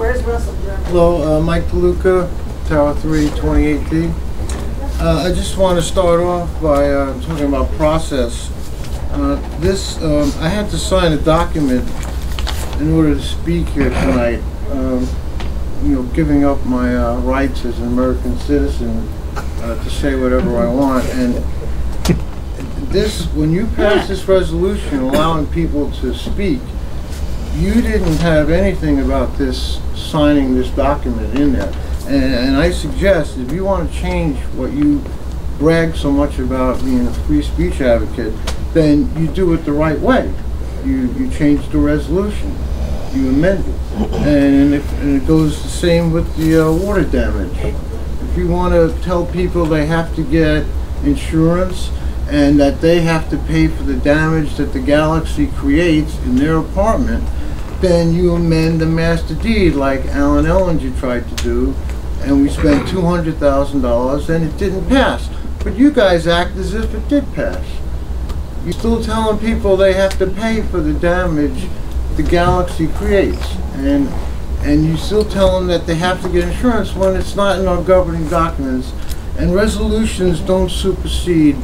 Where's Russell? Hello, Mike Deluca, Tower 3, 28D. I just want to start off by talking about process. I had to sign a document in order to speak here tonight, giving up my rights as an American citizen to say whatever I want. And when you pass this resolution allowing people to speak, you didn't have anything about this signing this document in there. And I suggest if you want to change what you brag so much about being a free speech advocate, then you do it the right way. You change the resolution, you amend it, and it goes the same with the water damage. If you want to tell people they have to get insurance and that they have to pay for the damage that the galaxy creates in their apartment, then you amend the master deed like Alan Ellinger tried to do, and we spent $200,000 and it didn't pass. But you guys act as if it did pass. You're still telling people they have to pay for the damage the galaxy creates, and you still tell them that they have to get insurance when it's not in our governing documents. And resolutions don't supersede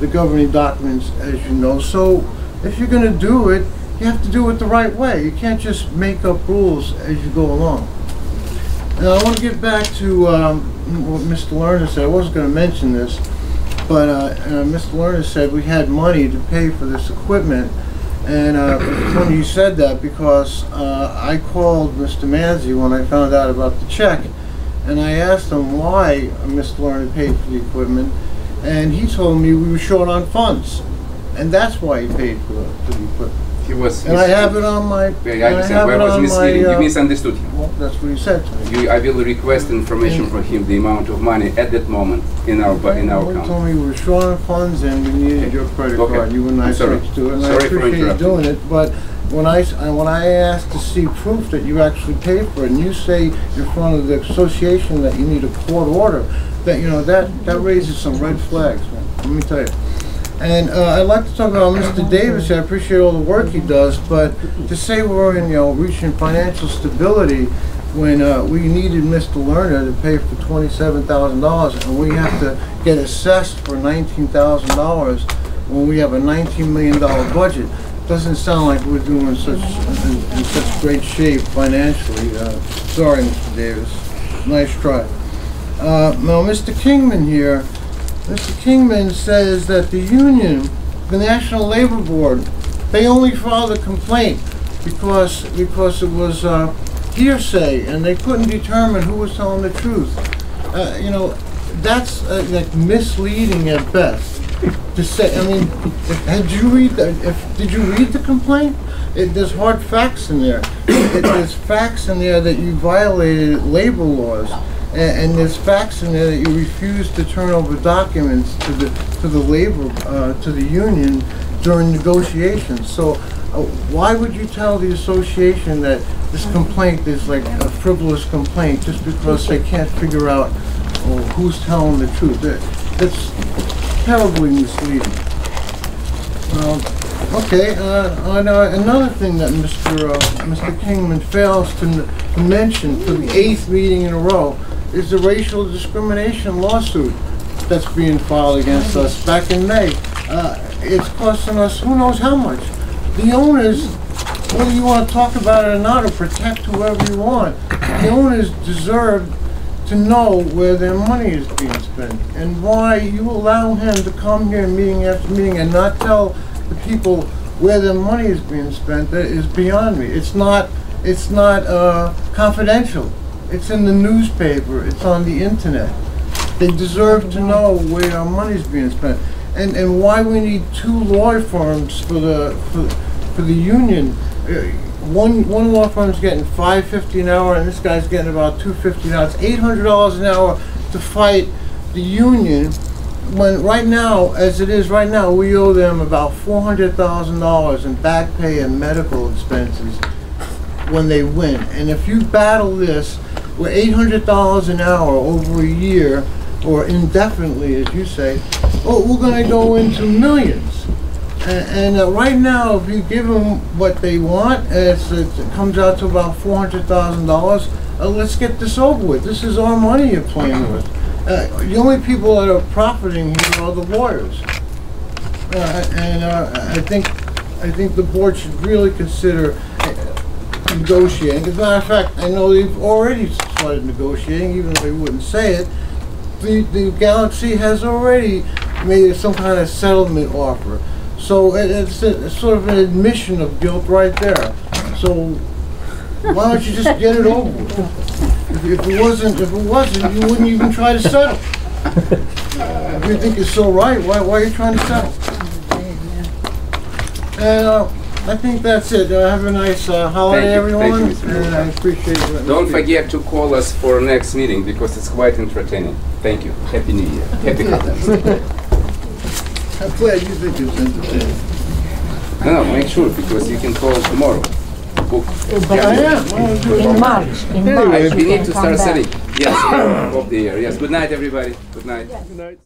the governing documents, as you know. So if you're going to do it, you have to do it the right way. You can't just make up rules as you go along. Now I want to get back to what Mr. Lerner said. I wasn't going to mention this, but Mr. Lerner said we had money to pay for this equipment. And it's funny you said that, because I called Mr. Manzi when I found out about the check, and I asked him why Mr. Lerner paid for the equipment, and he told me we were short on funds, and that's why he paid for the equipment. He was. And I have it on my. Yeah, I understand. Where was misleading? You misunderstood him. Well, that's what he said to me. I will request information from him, the amount of money at that moment in our account. He told me we were short on funds and we needed your credit card. You and I switched to it, and I appreciate you doing it. But when I asked to see proof that you actually paid for it, and you say in front of the association that you need a court order, that raises some red flags, man. Let me tell you. And I'd like to talk about Mr. Davis. I appreciate all the work he does, but to say we're in, reaching financial stability when we needed Mr. Lerner to pay for $27,000, and we have to get assessed for $19,000 when we have a $19 million budget, doesn't sound like we're doing in such great shape financially. Sorry, Mr. Davis. Nice try. Now, Mr. Kingman here. Mr. Kingman says that the union, the National Labor Board, they only filed a complaint because it was hearsay and they couldn't determine who was telling the truth. That's like misleading at best. To say, I mean, did you read the complaint? There's hard facts in there. There's facts in there that you violated labor laws. And there's facts in there that you refused to turn over documents to the union during negotiations. So why would you tell the association that this complaint is like a frivolous complaint just because they can't figure out who's telling the truth? That's terribly misleading. Okay, another thing that Mr. Kingman fails to mention for the 8th meeting in a row is the racial discrimination lawsuit that's being filed against us back in May. It's costing us who knows how much. The owners, whether you want to talk about it or not, or protect whoever you want, the owners deserve to know where their money is being spent. And why you allow him to come here meeting after meeting and not tell the people where their money is being spent, that is beyond me. It's not confidential. It's in the newspaper. It's on the internet. They deserve to know where our money is being spent, and why we need 2 law firms for the union. One law firm is getting $5.50 an hour, and this guy's getting about $2.50 an hour. It's $800 an hour to fight the union. When right now, as it is right now, we owe them about $400,000 in back pay and medical expenses when they win. And if you battle this, we're $800 an hour over a year, or indefinitely, as you say, we're going to go into millions. And right now, if you give them what they want, it comes out to about $400,000. Let's get this over with. This is our money you're playing with. The only people that are profiting here are the lawyers. I think the board should really consider negotiating. As a matter of fact, I know they've already started negotiating, even though they wouldn't say it. The Galaxy has already made some kind of settlement offer. So it's sort of an admission of guilt right there. So why don't you just get it over with? If it wasn't, you wouldn't even try to settle. If you think it's so right, why are you trying to settle? And I think that's it. Have a nice holiday, everyone. Thank you, and I appreciate it. Don't forget to call us for next meeting because it's quite entertaining. Thank you. Happy New Year. Happy holidays. I'm glad you think it's entertaining. No, make sure because you can call tomorrow. Book. I am. In March. We need to start selling. Yes, of the year. Yes. Good night, everybody. Good night. Good night.